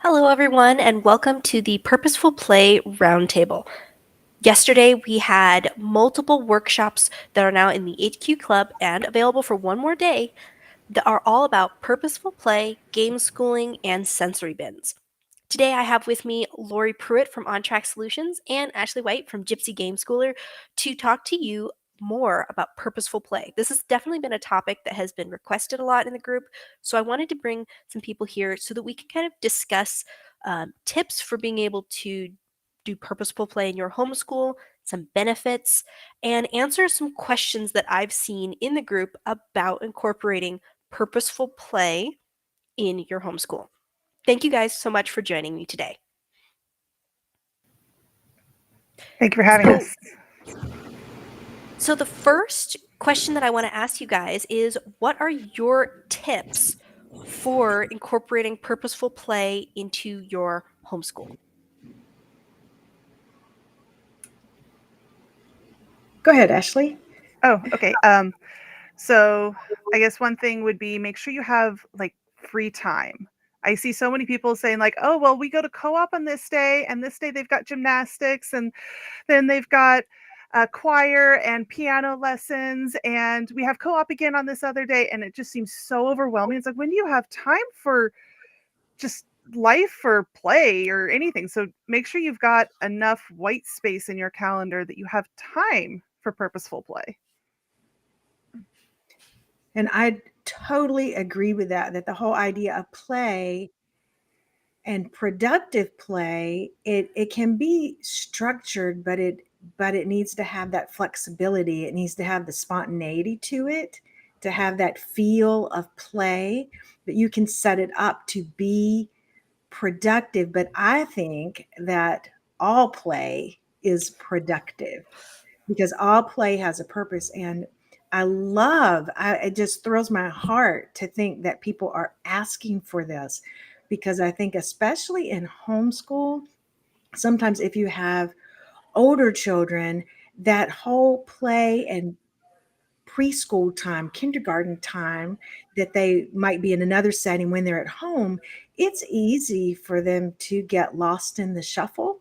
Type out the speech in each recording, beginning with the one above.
Hello, everyone, and welcome to the Purposeful Play Roundtable. Yesterday, we had multiple workshops that are now in the HQ Club and available for one more day that are all about purposeful play, game schooling, and sensory bins. Today, I have with me Lori Pruitt from On Track Solutions and Ashley White from Gypsy Gameschooler to talk to you more about purposeful play. This has definitely been a topic that has been requested a lot in the group, so I wanted to bring some people here so that we can kind of discuss tips for being able to do purposeful play in your homeschool, some benefits, and answer some questions that I've seen in the group about incorporating purposeful play in your homeschool. Thank you guys so much for joining me today. Thank you for having us. So the first question that I want to ask you guys is, what are your tips for incorporating purposeful play into your homeschool? Go ahead, Ashley. Oh, okay. So I guess one thing would be make sure you have like free time. I see so many people saying like, oh, well, we go to co-op on this day, and this day they've got gymnastics, and then they've got choir and piano lessons, and we have co-op again on this other day, and it just seems so overwhelming. It's like, when do you have time for just life or play or anything? So make sure you've got enough white space in your calendar that you have time for purposeful play. And I totally agree with that the whole idea of play and productive play, it can be structured, but it needs to have that flexibility. It needs to have the spontaneity to it, to have that feel of play, but you can set it up to be productive. But I think that all play is productive because all play has a purpose. And it just thrills my heart to think that people are asking for this, because I think, especially in homeschool, sometimes if you have older children, that whole play and preschool time, kindergarten time, that they might be in another setting when they're at home, it's easy for them to get lost in the shuffle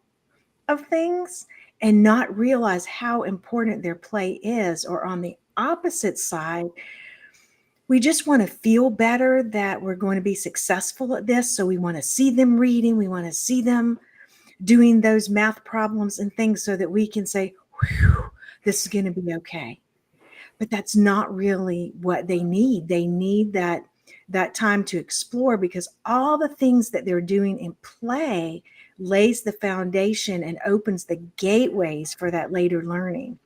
of things and not realize how important their play is. Or on the opposite side, we just want to feel better that we're going to be successful at this. So we want to see them reading, we want to see them doing those math problems and things so that we can say, whew, this is going to be okay. But that's not really what they need. They need that time to explore, because all the things that they're doing in play lays the foundation and opens the gateways for that later learning.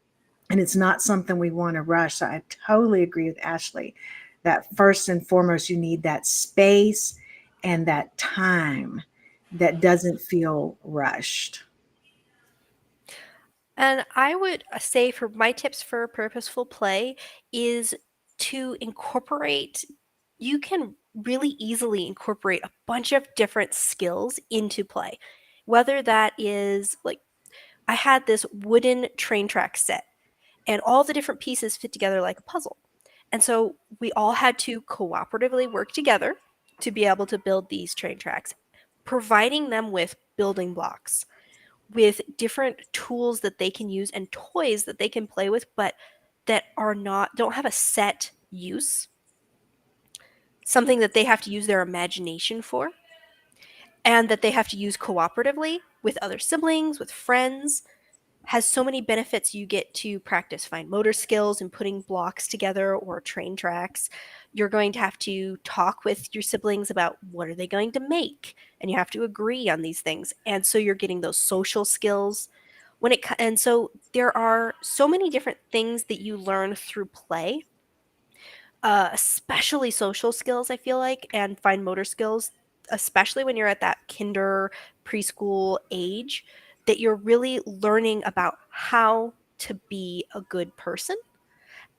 And it's not something we want to rush. So I totally agree with Ashley that first and foremost, you need that space and that time that doesn't feel rushed. And I would say for my tips for purposeful play is to incorporate, you can really easily incorporate a bunch of different skills into play. Whether that is like, I had this wooden train track set, and all the different pieces fit together like a puzzle. And so we all had to cooperatively work together to be able to build these train tracks, providing them with building blocks, with different tools that they can use and toys that they can play with, but that don't have a set use, something that they have to use their imagination for, and that they have to use cooperatively with other siblings, with friends, has so many benefits. You get to practice fine motor skills and putting blocks together or train tracks. You're going to have to talk with your siblings about what are they going to make, and you have to agree on these things. And so you're getting those social skills and so there are so many different things that you learn through play, especially social skills, I feel like, and fine motor skills, especially when you're at that preschool age, that you're really learning about how to be a good person.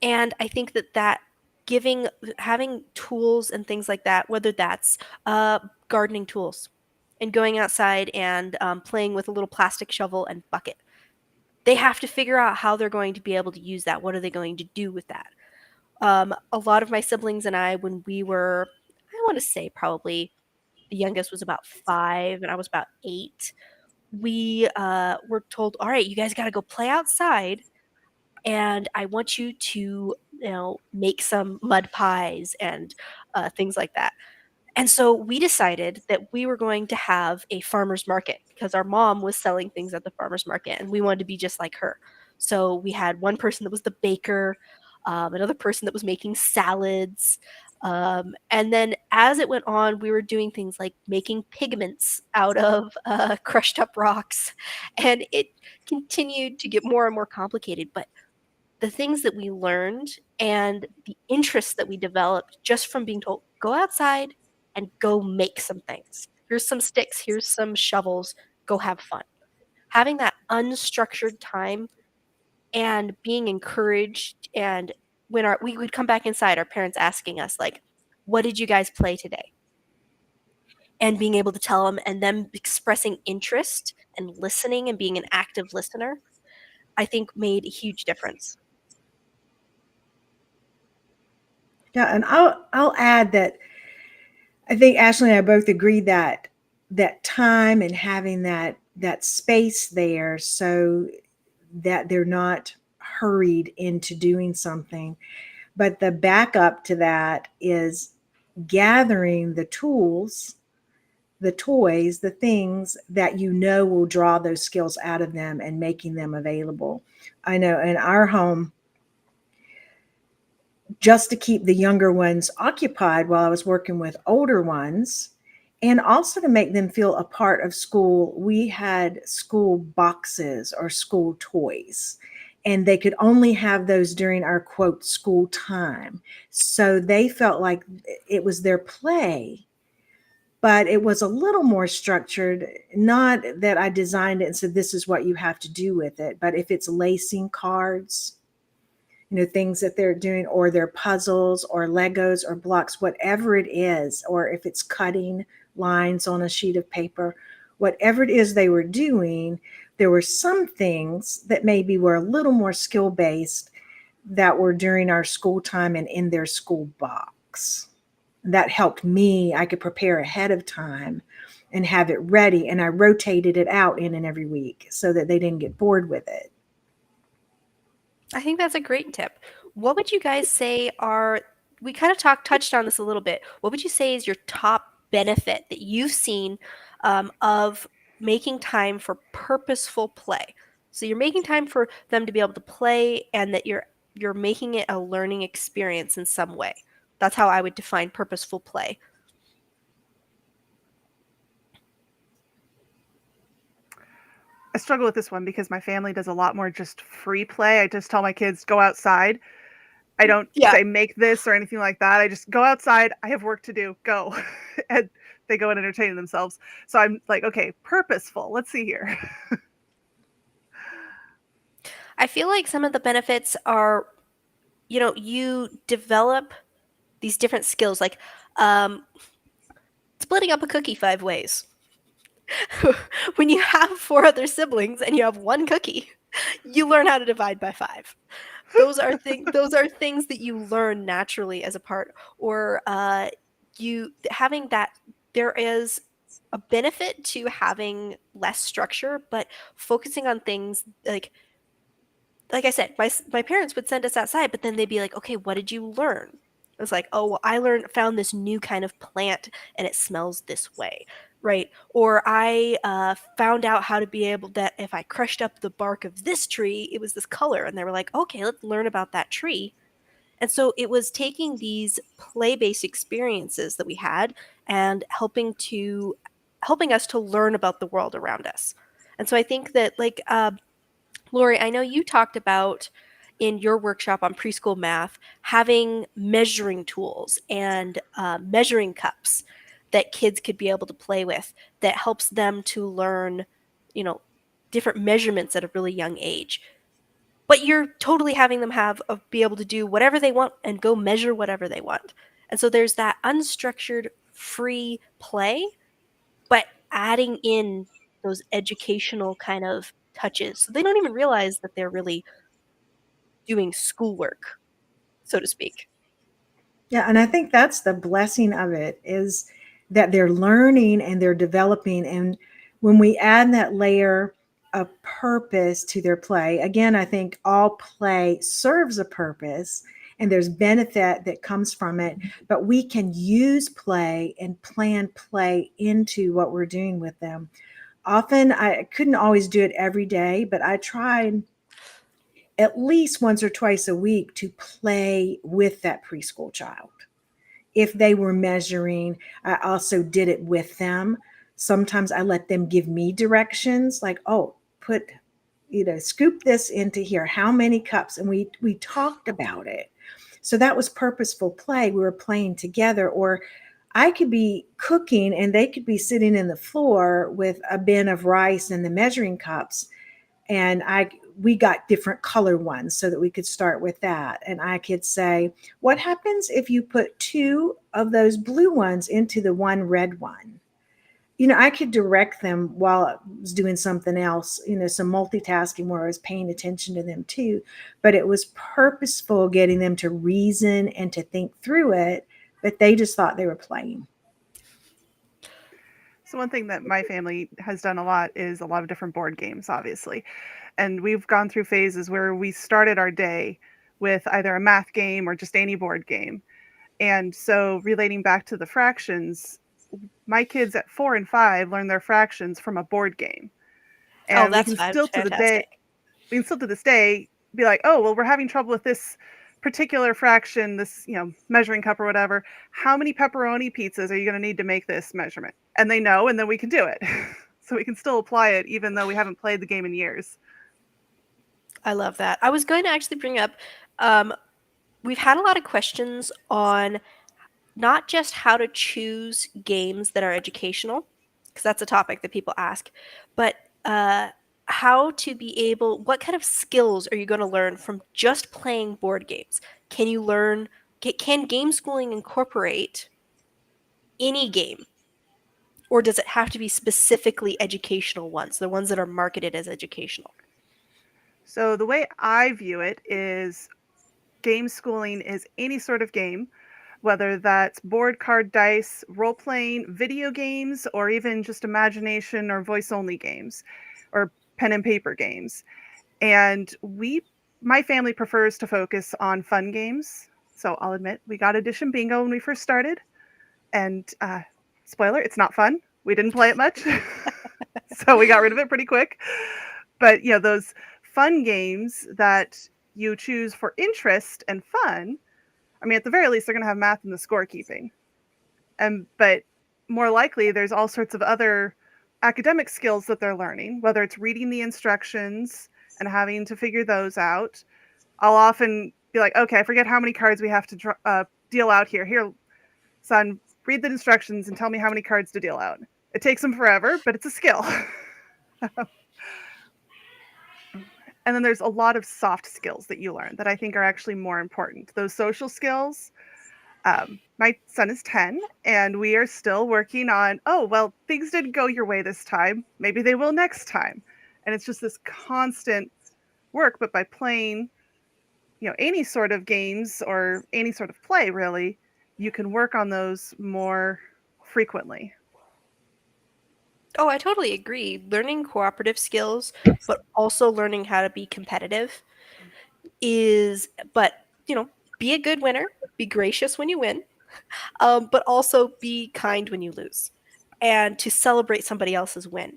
And I think that having tools and things like that, whether that's gardening tools and going outside and playing with a little plastic shovel and bucket, they have to figure out how they're going to be able to use that. What are they going to do with that? A lot of my siblings and I, when we were, I want to say probably the youngest was about 5 and I was about 8, we were told, all right, you guys got to go play outside, and I want you to, make some mud pies and things like that. And so we decided that we were going to have a farmer's market because our mom was selling things at the farmer's market and we wanted to be just like her. So we had one person that was the baker, another person that was making salads. And then as it went on, we were doing things like making pigments out of crushed up rocks. And it continued to get more and more complicated. But the things that we learned and the interests that we developed just from being told, go outside and go make some things. Here's some sticks, here's some shovels, go have fun. Having that unstructured time and being encouraged, and when we would come back inside, our parents asking us like, what did you guys play today? And being able to tell them and them expressing interest and listening and being an active listener, I think made a huge difference. Yeah, and I'll add that I think Ashley and I both agree that that time and having that space there so that they're not hurried into doing something. But the backup to that is gathering the tools, the toys, the things that you know will draw those skills out of them and making them available. I know in our home, just to keep the younger ones occupied while I was working with older ones, and also to make them feel a part of school, we had school boxes or school toys. And they could only have those during our quote school time. So they felt like it was their play, but it was a little more structured. Not that I designed it and said, this is what you have to do with it. But if it's lacing cards, things that they're doing, or their puzzles or Legos or blocks, whatever it is, or if it's cutting lines on a sheet of paper, whatever it is they were doing, there were some things that maybe were a little more skill based that were during our school time and in their school box. That helped me. I could prepare ahead of time and have it ready. And I rotated it out in and every week so that they didn't get bored with it. I think that's a great tip. What would you guys say are, we kind of touched on this a little bit. What would you say is your top benefit that you've seen of making time for purposeful play? So you're making time for them to be able to play, and that you're making it a learning experience in some way. That's how I would define purposeful play. I struggle with this one because my family does a lot more just free play. I just tell my kids, go outside. I don't Yeah. say make this or anything like that. I just go outside. I have work to do. Go. And they go and entertain themselves. So I'm like, okay, purposeful. Let's see here. I feel like some of the benefits are, you develop these different skills, like splitting up a cookie 5 ways. When you have 4 other siblings and you have 1 cookie, you learn how to divide by 5. Those are things that you learn naturally as a part, or you having that. There is a benefit to having less structure, but focusing on things like I said, my parents would send us outside, but then they'd be like, okay, what did you learn? It was like, oh, well, found this new kind of plant and it smells this way, right? Or I found out how to be able that if I crushed up the bark of this tree, it was this color. And they were like, okay, let's learn about that tree. And so it was taking these play-based experiences that we had and helping us to learn about the world around us. And so I think that Lori, I know you talked about in your workshop on preschool math having measuring tools and measuring cups that kids could be able to play with that helps them to learn, different measurements at a really young age. But you're totally having them be able to do whatever they want and go measure whatever they want. And so there's that unstructured, free play, but adding in those educational kind of touches. So they don't even realize that they're really doing schoolwork, so to speak. Yeah, and I think that's the blessing of it is that they're learning and they're developing. And when we add that layer of purpose to their play, again, I think all play serves a purpose and there's benefit that comes from it, but we can use play and plan play into what we're doing with them. Often I couldn't always do it every day, but I tried at least once or twice a week to play with that preschool child. If they were measuring, I also did it with them. Sometimes I let them give me directions like, oh, put, scoop this into here. How many cups? And we talked about it. So that was purposeful play. We were playing together. Or I could be cooking and they could be sitting in the floor with a bin of rice and the measuring cups. And we got different color ones so that we could start with that. And I could say, what happens if you put 2 of those blue ones into the one red one? I could direct them while I was doing something else, some multitasking where I was paying attention to them too. But it was purposeful getting them to reason and to think through it, but they just thought they were playing. So one thing that my family has done a lot is a lot of different board games, obviously. And we've gone through phases where we started our day with either a math game or just any board game. And so relating back to the fractions, my kids at 4 and 5 learn their fractions from a board game. And That's fantastic. We can still to this day be like, oh, well, we're having trouble with this particular fraction, this, measuring cup or whatever. How many pepperoni pizzas are you going to need to make this measurement? And they know, and then we can do it. So we can still apply it even though we haven't played the game in years. I love that. I was going to actually bring up, we've had a lot of questions on not just how to choose games that are educational, because that's a topic that people ask, but how to be able, what kind of skills are you going to learn from just playing board games? Can you learn, can game schooling incorporate any game? Or does it have to be specifically educational ones, the ones that are marketed as educational? So the way I view it is game schooling is any sort of game, whether that's board, card, dice, role playing, video games, or even just imagination or voice only games or pen and paper games. And my family prefers to focus on fun games. So I'll admit we got Edition Bingo when we first started. And spoiler, it's not fun. We didn't play it much. So we got rid of it pretty quick. But those fun games that you choose for interest and fun, I mean, at the very least, they're going to have math in the scorekeeping. But more likely, there's all sorts of other academic skills that they're learning, whether it's reading the instructions and having to figure those out. I'll often be like, okay, I forget how many cards we have to deal out here. Here, son, read the instructions and tell me how many cards to deal out. It takes them forever, but it's a skill. And then there's a lot of soft skills that you learn that I think are actually more important. Those social skills. My son is 10, and we are still working on, oh, well, things didn't go your way this time. Maybe they will next time. And it's just this constant work. But by playing, any sort of games or any sort of play, really, you can work on those more frequently. Oh, I totally agree. Learning cooperative skills, but also learning how to be competitive but, be a good winner, be gracious when you win, but also be kind when you lose, and to celebrate somebody else's win.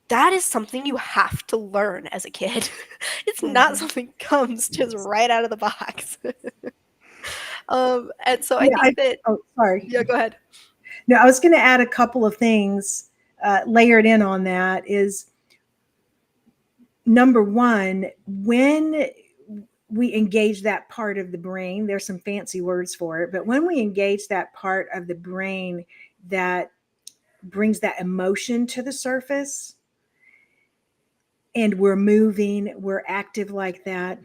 That is something you have to learn as a kid. It's not something that comes just right out of the box. And so I think that. Oh, sorry. Yeah, go ahead. No, I was going to add a couple of things layered in on that. Is number one, when we engage that part of the brain, there's some fancy words for it, but when we engage that part of the brain that brings that emotion to the surface and we're moving, we're active like that,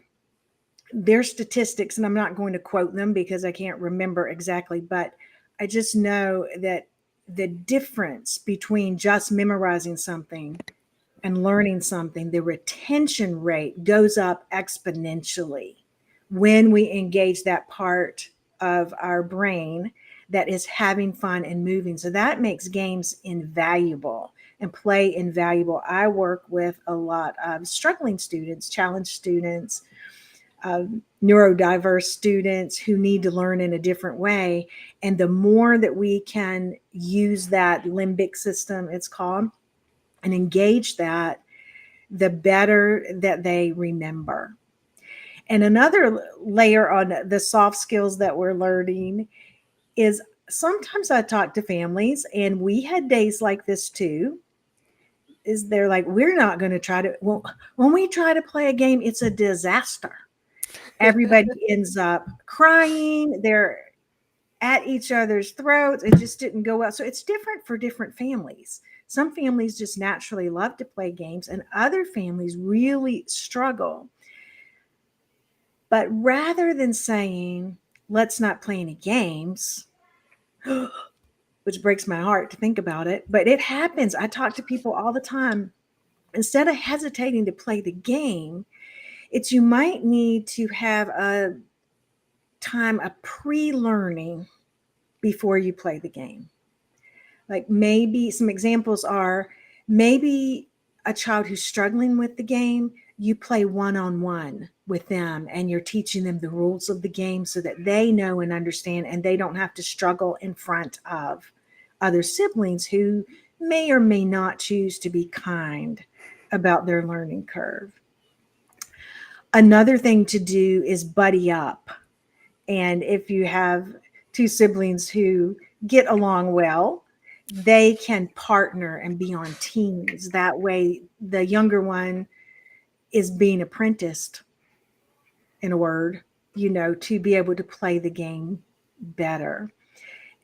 there's statistics, and I'm not going to quote them because I can't remember exactly, but I just know that the difference between just memorizing something and learning something, the retention rate goes up exponentially when we engage that part of our brain that is having fun and moving. So that makes games invaluable and play invaluable. I work with a lot of struggling students, challenged students, neurodiverse students who need to learn in a different way. And the more that we can use that limbic system, it's called, and engage that, the better that they remember. And another layer on the soft skills that we're learning is sometimes I talk to families, and we had days like this too. Is they're like, we're not going to try to, well, when we try to play a game, it's a disaster. Everybody ends up crying. They're at each other's throats. It just didn't go well. So it's different for different families. Some families just naturally love to play games, and other families really struggle. But rather than saying, let's not play any games, which breaks my heart to think about it, but it happens. I talk to people all the time. Instead of hesitating to play the game, it's you might need to have a time of pre-learning before you play the game. Like maybe some examples are maybe a child who's struggling with the game, you play one-on-one with them and you're teaching them the rules of the game so that they know and understand, and they don't have to struggle in front of other siblings who may or may not choose to be kind about their learning curve. Another thing to do is buddy up. And if you have two siblings who get along well, they can partner and be on teams. That way, the younger one is being apprenticed, in a word, to be able to play the game better.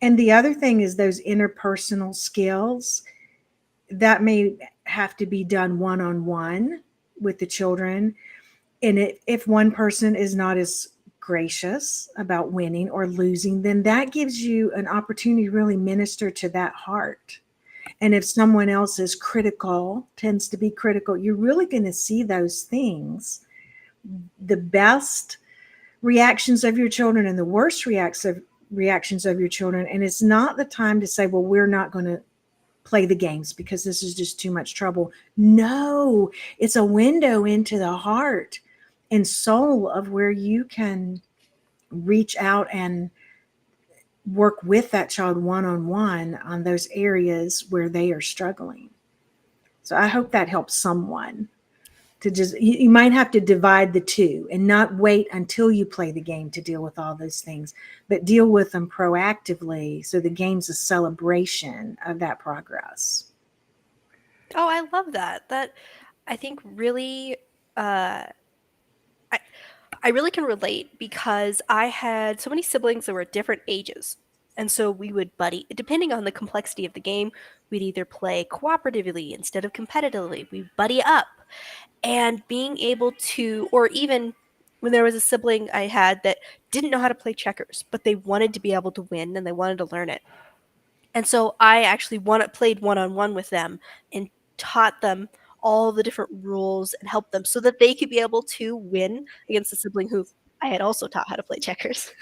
And the other thing is those interpersonal skills that may have to be done one-on-one with the children. And if one person is not as gracious about winning or losing, then that gives you an opportunity to really minister to that heart. And if someone else is critical, tends to be critical, you're really going to see those things, the best reactions of your children and the worst reactions of your children. And it's not the time to say, well, we're not going to play the games because this is just too much trouble. No, it's a window into the heart and soul of where you can reach out and work with that child one-on-one on those areas where they are struggling. So I hope that helps someone to just, you might have to divide the two and not wait until you play the game to deal with all those things, but deal with them proactively so the game's a celebration of that progress. Oh, I love that. That I think really I really can relate because I had so many siblings that were at different ages. And so we would buddy, depending on the complexity of the game, we'd either play cooperatively instead of competitively. We buddy up. And being able to, or even when there was a sibling I had that didn't know how to play checkers, but they wanted to be able to win and they wanted to learn it. And so I actually played one-on-one with them and taught them all the different rules and helped them so that they could be able to win against a sibling who I had also taught how to play checkers.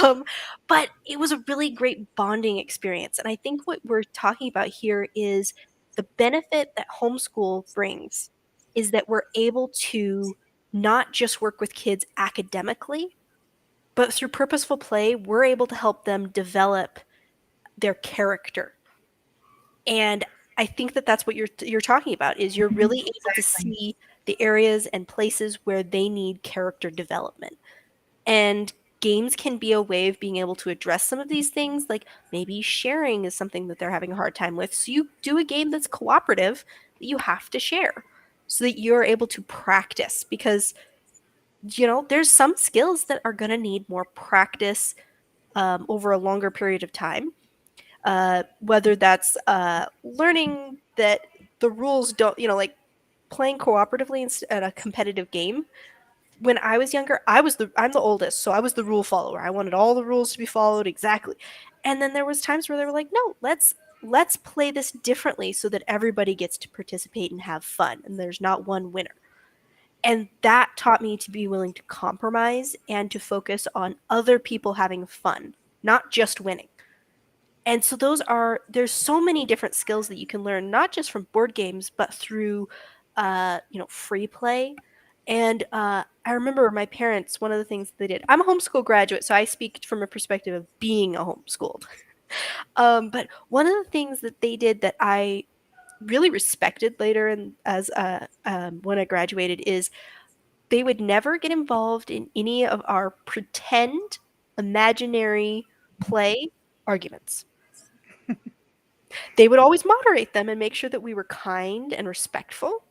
um, but it was a really great bonding experience. And I think what we're talking about here is the benefit that homeschool brings is that we're able to not just work with kids academically, but through purposeful play, we're able to help them develop their character. And I think that that's what you're talking about is you're really able to see the areas and places where they need character development. And games can be a way of being able to address some of these things, like maybe sharing is something that they're having a hard time with. So you do a game that's cooperative that you have to share so that you're able to practice because there's some skills that are going to need more practice over a longer period of time. Whether that's learning that the rules don't, like playing cooperatively in a competitive game. When I was younger, I'm the oldest, so I was the rule follower. I wanted all the rules to be followed exactly. And then there was times where they were like, no, let's play this differently so that everybody gets to participate and have fun, and there's not one winner. And that taught me to be willing to compromise and to focus on other people having fun not just winning. And so there's so many different skills that you can learn, not just from board games, but through, free play. And I remember my parents, one of the things they did, I'm a homeschool graduate, so I speak from a perspective of being a homeschooled. But one of the things that they did that I really respected later and as when I graduated is they would never get involved in any of our pretend imaginary play arguments. They would always moderate them and make sure that we were kind and respectful,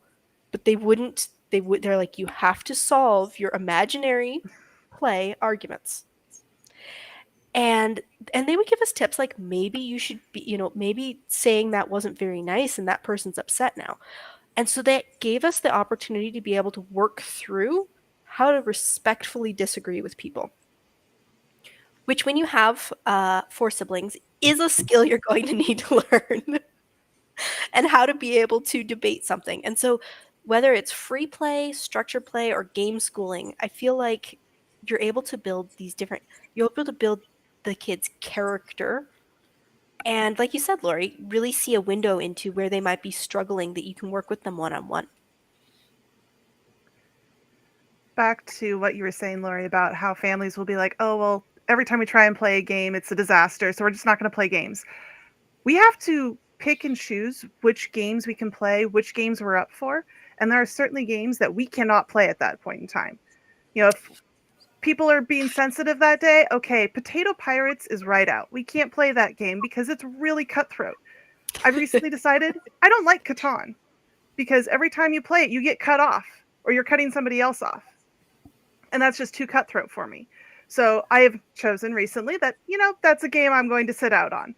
but they're like, you have to solve your imaginary play arguments. And they would give us tips like maybe you should be, maybe saying that wasn't very nice and that person's upset now. And so that gave us the opportunity to be able to work through how to respectfully disagree with people, which when you have 4 siblings is a skill you're going to need to learn. And how to be able to debate something. And so whether it's free play, structure play, or game schooling, I feel like you're able to build the kids' character. And like you said, Lori, really see a window into where they might be struggling that you can work with them one-on-one. Back to what you were saying, Lori, about how families will be like, oh, well, every time we try and play a game, it's a disaster, so we're just not going to play games. We have to pick and choose which games we can play, which games we're up for. And there are certainly games that we cannot play at that point in time. If people are being sensitive that day, okay, Potato Pirates is right out. We can't play that game because it's really cutthroat. I've recently decided I don't like Catan because every time you play it, you get cut off or you're cutting somebody else off. And that's just too cutthroat for me. So I have chosen recently that, that's a game I'm going to sit out on.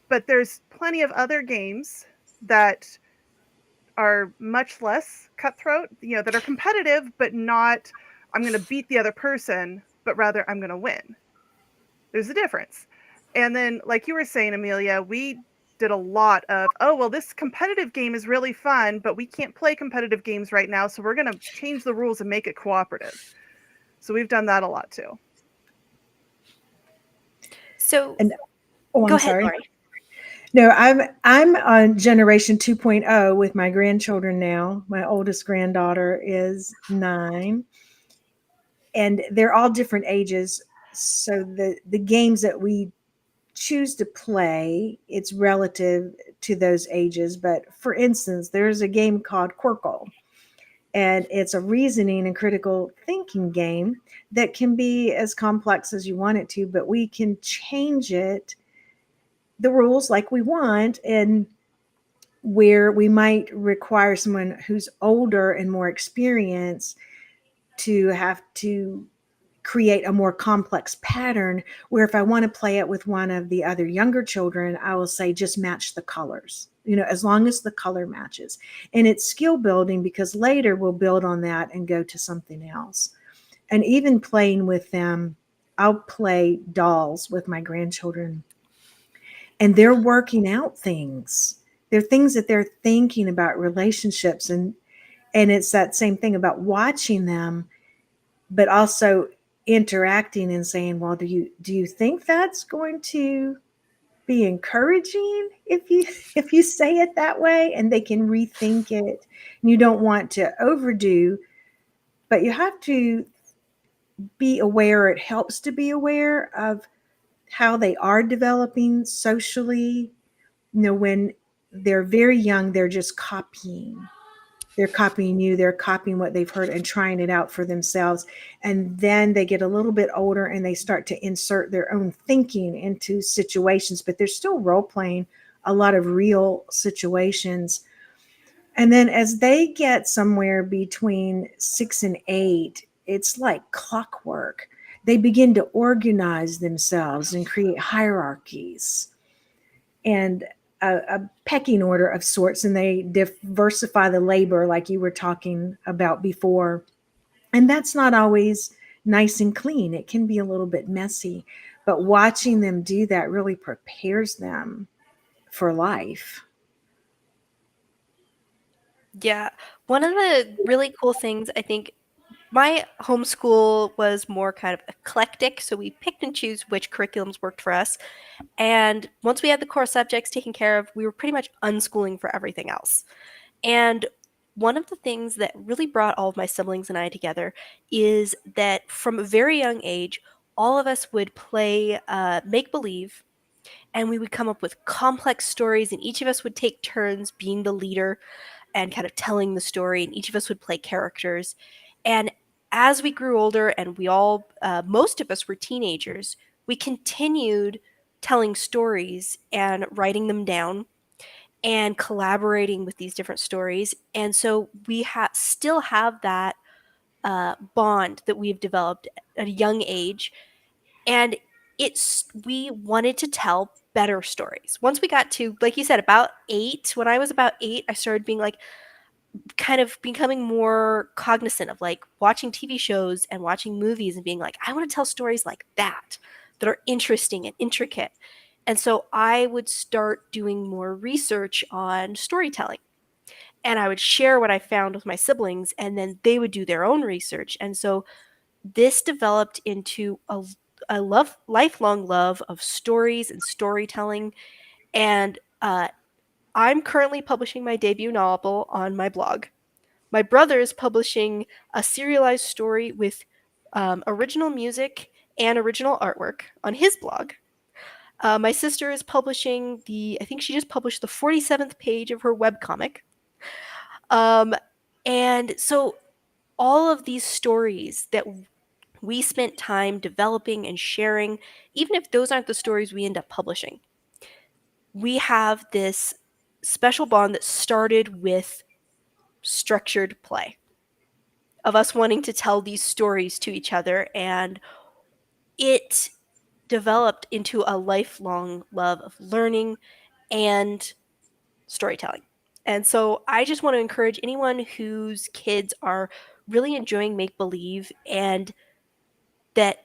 But there's plenty of other games that are much less cutthroat, that are competitive, but not, I'm going to beat the other person, but rather I'm going to win. There's a difference. And then, like you were saying, Amelia, we did a lot of, oh, well, this competitive game is really fun, but we can't play competitive games right now, so we're going to change the rules and make it cooperative. So we've done that a lot too. So, I'm go ahead, sorry. Lori. No, I'm on generation 2.0 with my grandchildren now. My oldest granddaughter is 9, and they're all different ages. So the games that we choose to play, it's relative to those ages. But for instance, there's a game called Quirkle, and it's a reasoning and critical thinking game that can be as complex as you want it to, but we can change the rules like we want, and where we might require someone who's older and more experienced to have to create a more complex pattern, where if I want to play it with one of the other younger children, I will say just match the colors, as long as the color matches. And it's skill building because later we'll build on that and go to something else. And even playing with them, I'll play dolls with my grandchildren, and they're working out things. They're things that they're thinking about relationships, and it's that same thing about watching them, but also interacting and saying, well, do you think that's going to be encouraging if you say it that way? And they can rethink it. And you don't want to overdo, but you have to be aware. It helps to be aware of how they are developing socially. When they're very young, they're just copying. They're copying you, they're copying what they've heard and trying it out for themselves. And then they get a little bit older and they start to insert their own thinking into situations, but they're still role playing a lot of real situations. And then as they get somewhere between 6 and 8, it's like clockwork. They begin to organize themselves and create hierarchies and a pecking order of sorts, and they diversify the labor like you were talking about before. And that's not always nice and clean. It can be a little bit messy, but watching them do that really prepares them for life. Yeah. One of the really cool things I think my homeschool was more kind of eclectic, so we picked and choose which curriculums worked for us. And once we had the core subjects taken care of, we were pretty much unschooling for everything else. And one of the things that really brought all of my siblings and I together is that from a very young age, all of us would play make believe, and we would come up with complex stories, and each of us would take turns being the leader and kind of telling the story, and each of us would play characters. And as we grew older, and we all, most of us were teenagers, we continued telling stories and writing them down and collaborating with these different stories. And so we still have that bond that we've developed at a young age. And we wanted to tell better stories. Once we got to, like you said, about 8, when I was about 8, I started being like, kind of becoming more cognizant of like watching TV shows and watching movies and being like, I want to tell stories like that are interesting and intricate. And so I would start doing more research on storytelling. And I would share what I found with my siblings, and then they would do their own research. And so this developed into a lifelong love of stories and storytelling. And I'm currently publishing my debut novel on my blog. My brother is publishing a serialized story with original music and original artwork on his blog. My sister is publishing I think she just published the 47th page of her webcomic. And so all of these stories that we spent time developing and sharing, even if those aren't the stories we end up publishing, we have this special bond that started with structured play, of us wanting to tell these stories to each other. And it developed into a lifelong love of learning and storytelling. And so I just want to encourage anyone whose kids are really enjoying make believe, and that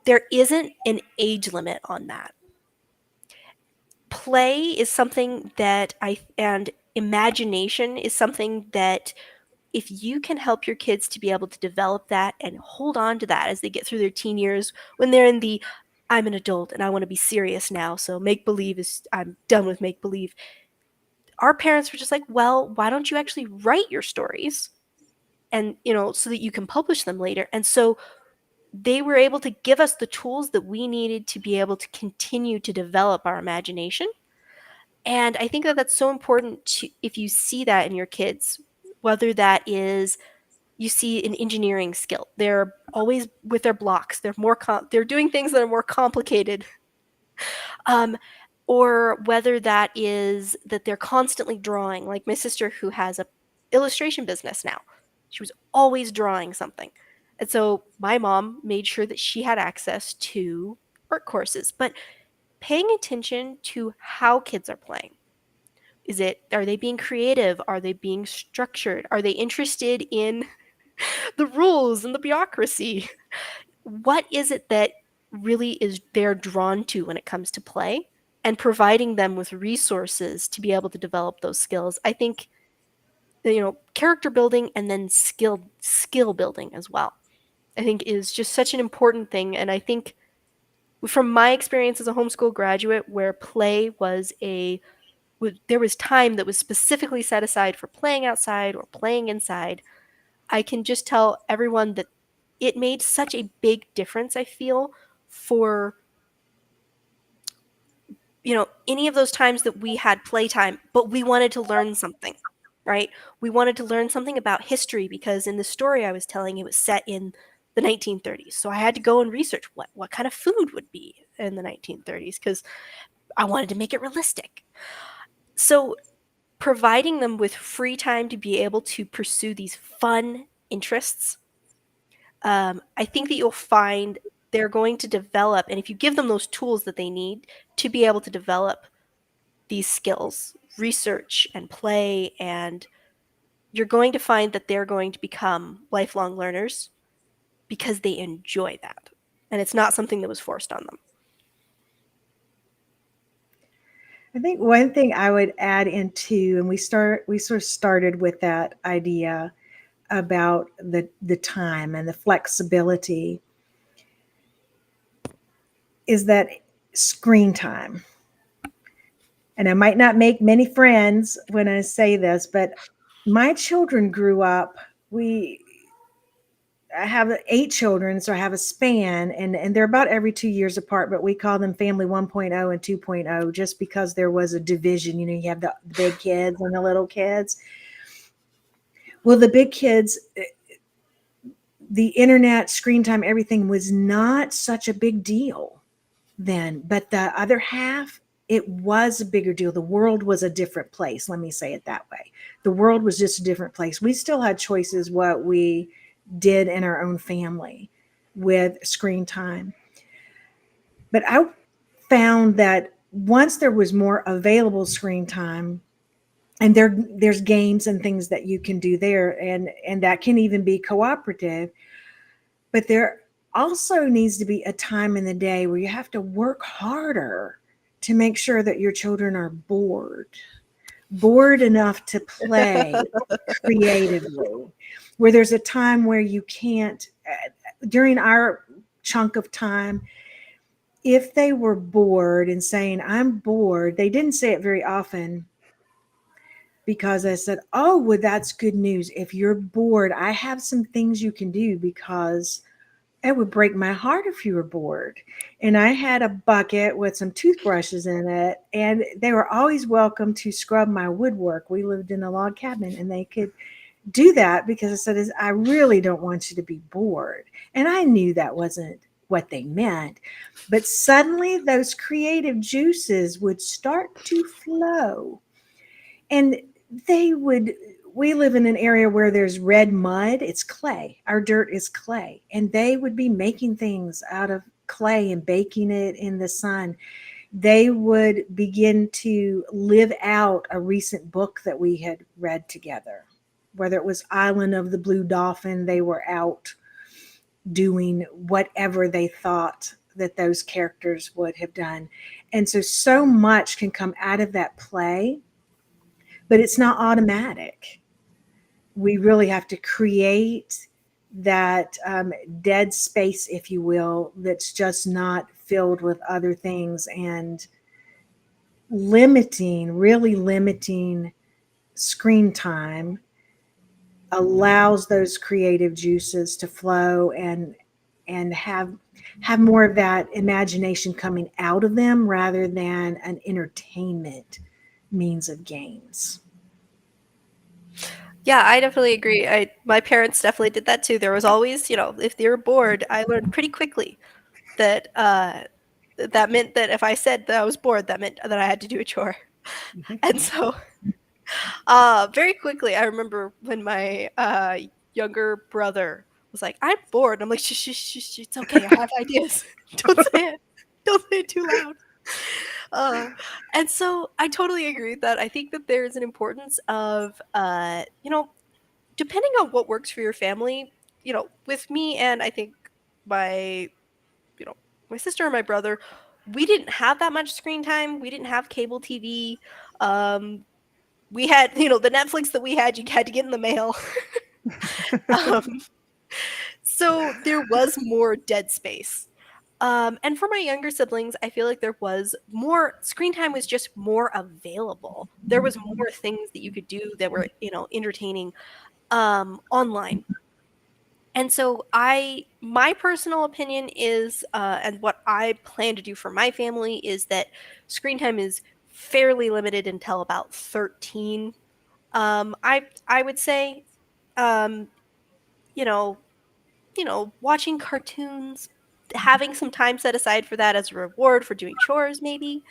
there isn't an age limit on that. Play is something that and imagination is something that, if you can help your kids to be able to develop that and hold on to that as they get through their teen years, when they're in the I'm an adult and I want to be serious now, so make believe is, I'm done with make believe. Our parents were just like, well, why don't you actually write your stories, and so that you can publish them later. And so they were able to give us the tools that we needed to be able to continue to develop our imagination. And I think that that's so important if you see that in your kids, whether that is you see an engineering skill. They're always with their blocks. They're doing things that are more complicated. Um, or whether that is that they're constantly drawing, like my sister who has a illustration business now. She was always drawing something. And so my mom made sure that she had access to art courses, but paying attention to how kids are playing. Are they being creative? Are they being structured? Are they interested in the rules and the bureaucracy? What is it that really is they're drawn to when it comes to play, and providing them with resources to be able to develop those skills? I think character building and then skill building as well, I think is just such an important thing. And I think from my experience as a homeschool graduate, where play was there was time that was specifically set aside for playing outside or playing inside, I can just tell everyone that it made such a big difference, I feel, for any of those times that we had playtime, but we wanted to learn something, right? We wanted to learn something about history, because in the story I was telling, it was set in the 1930s. So I had to go and research what kind of food would be in the 1930s, because I wanted to make it realistic. So providing them with free time to be able to pursue these fun interests, I think that you'll find they're going to develop, and if you give them those tools that they need to be able to develop these skills, research and play, and you're going to find that they're going to become lifelong learners because they enjoy that. And it's not something that was forced on them. I think one thing I would add into, and we sort of started with that idea about the time and the flexibility is that screen time. And I might not make many friends when I say this, but my children grew up. I have 8 children, so I have a span, and they're about every 2 years apart, but we call them family 1.0 and 2.0 just because there was a division. You know, you have the big kids and the little kids. Well, the big kids, the internet, screen time, everything was not such a big deal then, but the other half, it was a bigger deal. The world was a different place. Let me say it that way. The world was just a different place. We still had choices what we did in our own family with screen time. But I found that once there was more available screen time, and there's games and things that you can do there, and that can even be cooperative, but there also needs to be a time in the day where you have to work harder to make sure that your children are bored enough to play creatively, where there's a time where you can't, during our chunk of time, if they were bored and saying, I'm bored, they didn't say it very often because I said, oh, well, that's good news. If you're bored, I have some things you can do because it would break my heart if you were bored. And I had a bucket with some toothbrushes in it, and they were always welcome to scrub my woodwork. We lived in a log cabin, and they could do that because I said, I really don't want you to be bored. And I knew that wasn't what they meant. But suddenly those creative juices would start to flow. And we live in an area where there's red mud. It's clay. Our dirt is clay. And they would be making things out of clay and baking it in the sun. They would begin to live out a recent book that we had read together. Whether it was Island of the Blue Dolphin, they were out doing whatever they thought that those characters would have done. And so much can come out of that play, but it's not automatic. We really have to create that dead space, if you will, that's just not filled with other things, and really limiting screen time allows those creative juices to flow and have more of that imagination coming out of them rather than an entertainment means of games. Yeah, I definitely agree. My parents definitely did that too. There was always, if they were bored, I learned pretty quickly that that meant that if I said that I was bored, that meant that I had to do a chore. And so very quickly, I remember when my younger brother was like, "I'm bored." I'm like, "Shh, shh, shh, shh, it's okay. I have ideas. Don't say it. Don't say it too loud." Uh, and so I totally agree with that. I think that there's an importance of, depending on what works for your family. With me and I think my, you know, my sister and my brother, we didn't have that much screen time. We didn't have cable TV. Um, we had, the Netflix that we had, you had to get in the mail. um, so there was more dead space. And for my younger siblings, I feel like there was more screen time was just more available. There was more things that you could do that were, entertaining online. And so my personal opinion is, and what I plan to do for my family is that screen time is fairly limited until about 13. I would say, um, you know, watching cartoons, having some time set aside for that as a reward for doing chores, maybe.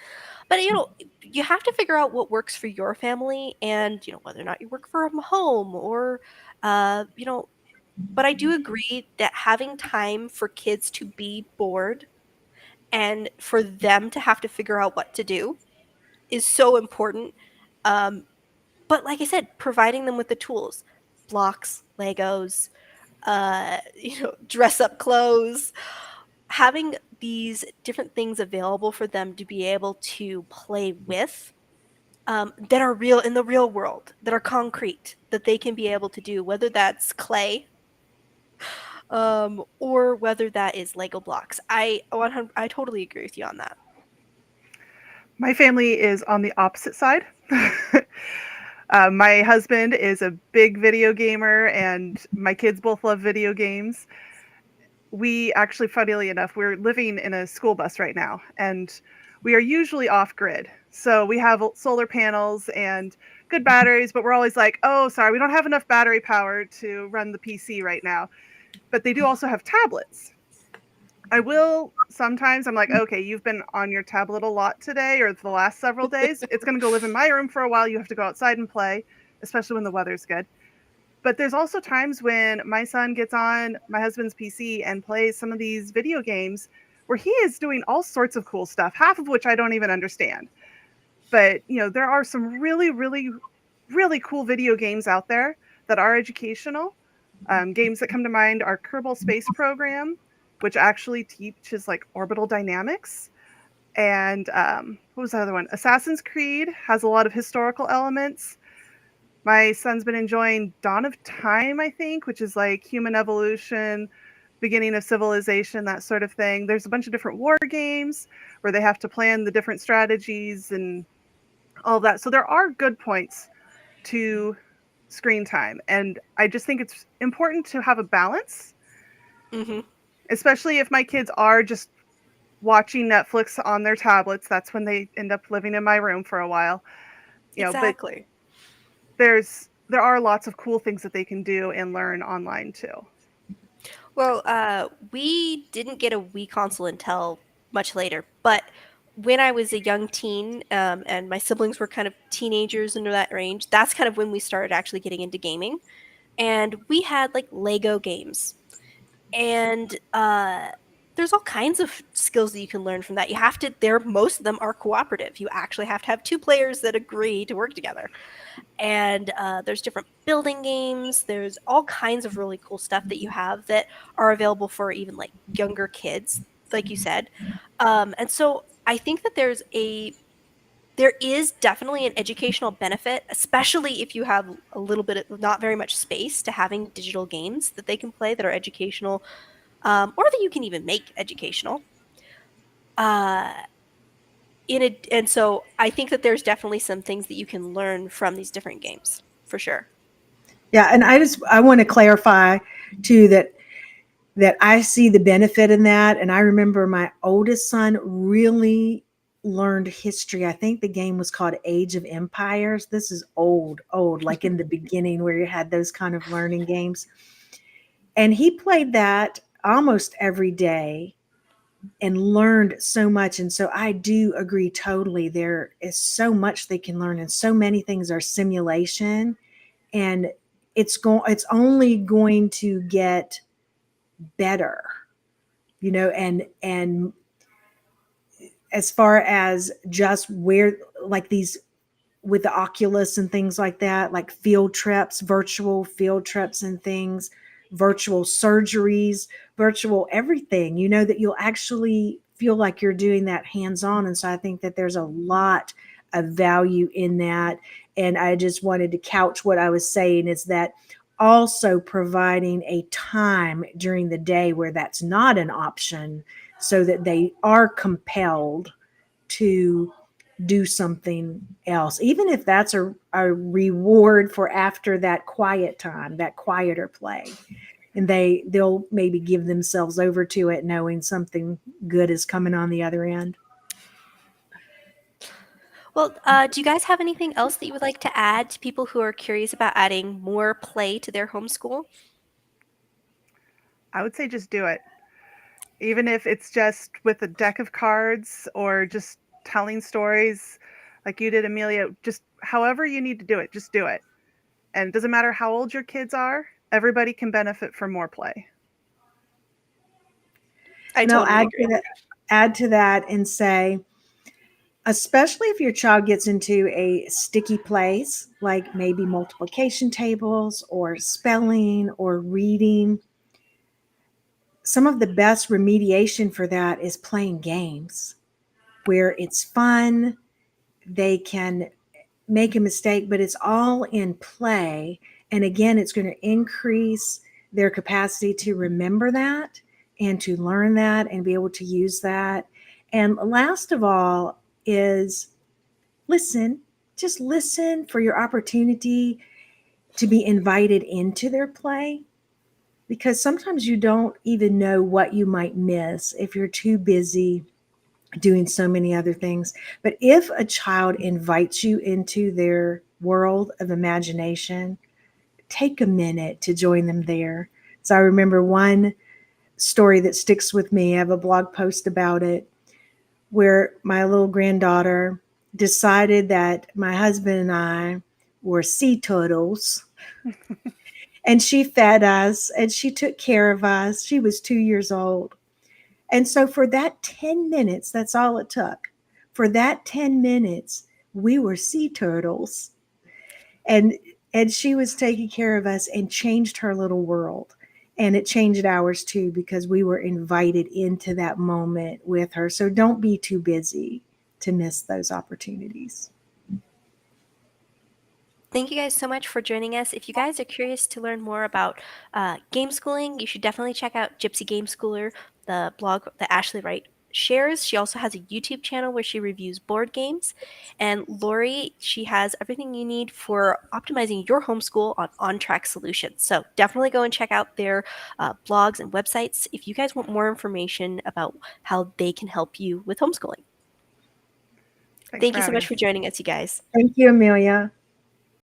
But you have to figure out what works for your family, and whether or not you work from home or, uh, you know. But I do agree that having time for kids to be bored and for them to have to figure out what to do is so important. Um, but like I said, providing them with the tools, blocks, Legos, dress up clothes, having these different things available for them to be able to play with, that are real in the real world, that are concrete, that they can be able to do, whether that's clay, or whether that is Lego blocks. I totally agree with you on that. My family is on the opposite side. My husband is a big video gamer, and my kids both love video games. We actually, funnily enough, we're living in a school bus right now, and we are usually off grid. So we have solar panels and good batteries, but we're always like, oh, sorry, we don't have enough battery power to run the PC right now. But they do also have tablets. I will sometimes, I'm like, okay, you've been on your tablet a lot today or the last several days. It's going to go live in my room for a while. You have to go outside and play, especially when the weather's good. But there's also times when my son gets on my husband's PC and plays some of these video games where he is doing all sorts of cool stuff, half of which I don't even understand. But, there are some really, really, really cool video games out there that are educational. Games that come to mind are Kerbal Space Program, which actually teaches like orbital dynamics. And what was the other one? Assassin's Creed has a lot of historical elements. My son's been enjoying Dawn of Time, I think, which is like human evolution, beginning of civilization, that sort of thing. There's a bunch of different war games where they have to plan the different strategies and all of that. So there are good points to screen time. And I just think it's important to have a balance, Mm-hmm. especially if my kids are just watching Netflix on their tablets. That's when they end up living in my room for a while. But Exactly. there are lots of cool things that they can do and learn online too. Well, we didn't get a Wii console until much later, but when I was a young teen, and my siblings were kind of teenagers into that range, that's kind of when we started actually getting into gaming. And we had like Lego games. And there's all kinds of skills that you can learn from that. You have to, most of them are cooperative. You actually have to have two players that agree to work together. And there's different building games. There's all kinds of really cool stuff that you have that are available for even like younger kids, like you said. And so I think that there is definitely an educational benefit, especially if you have a little bit of not very much space, to having digital games that they can play that are educational, or that you can even make educational. Uh, and so I think that there's definitely some things that you can learn from these different games for sure. Yeah, and I want to clarify too that I see the benefit in that. And I remember my oldest son really learned history. I think the game was called Age of Empires. This is old, like in the beginning where you had those kind of learning games. And he played that almost every day and learned so much. And so I do agree totally. There is so much they can learn, and so many things are simulation, and it's only going to get better, and as far as just where, like these with the Oculus and things like that, like field trips, virtual field trips and things, virtual surgeries, virtual everything, that you'll actually feel like you're doing that hands on. And so I think that there's a lot of value in that. And I just wanted to couch what I was saying is that also providing a time during the day where that's not an option, so that they are compelled to do something else, even if that's a reward for after that quiet time, that quieter play. And they'll maybe give themselves over to it knowing something good is coming on the other end. Well, do you guys have anything else that you would like to add to people who are curious about adding more play to their homeschool? I would say just do it. Even if it's just with a deck of cards or just telling stories like you did, Amelia, just however you need to do it, just do it. And it doesn't matter how old your kids are, everybody can benefit from more play. I And I'll totally agree. add to that and say, especially if your child gets into a sticky place, like maybe multiplication tables or spelling or reading, some of the best remediation for that is playing games where it's fun. They can make a mistake, but it's all in play. And again, it's going to increase their capacity to remember that and to learn that and be able to use that. And last of all is listen, just listen for your opportunity to be invited into their play, because sometimes you don't even know what you might miss if you're too busy doing so many other things. But if a child invites you into their world of imagination, take a minute to join them there. So I remember one story that sticks with me. I have a blog post about it where my little granddaughter decided that my husband and I were sea turtles. And she fed us and she took care of us. She was 2 years old. And so for that 10 minutes, that's all it took. For that 10 minutes, we were sea turtles. And she was taking care of us and changed her little world. And it changed ours too, because we were invited into that moment with her. So don't be too busy to miss those opportunities. Thank you guys so much for joining us. If you guys are curious to learn more about game schooling, you should definitely check out Gypsy Gameschooler, the blog that Ashley Wright shares. She also has a YouTube channel where she reviews board games. And Lori, she has everything you need for optimizing your homeschool on track solutions. So definitely go and check out their blogs and websites if you guys want more information about how they can help Thanks you with homeschooling. Thank you so much for joining us, you guys. Thank you, Amelia.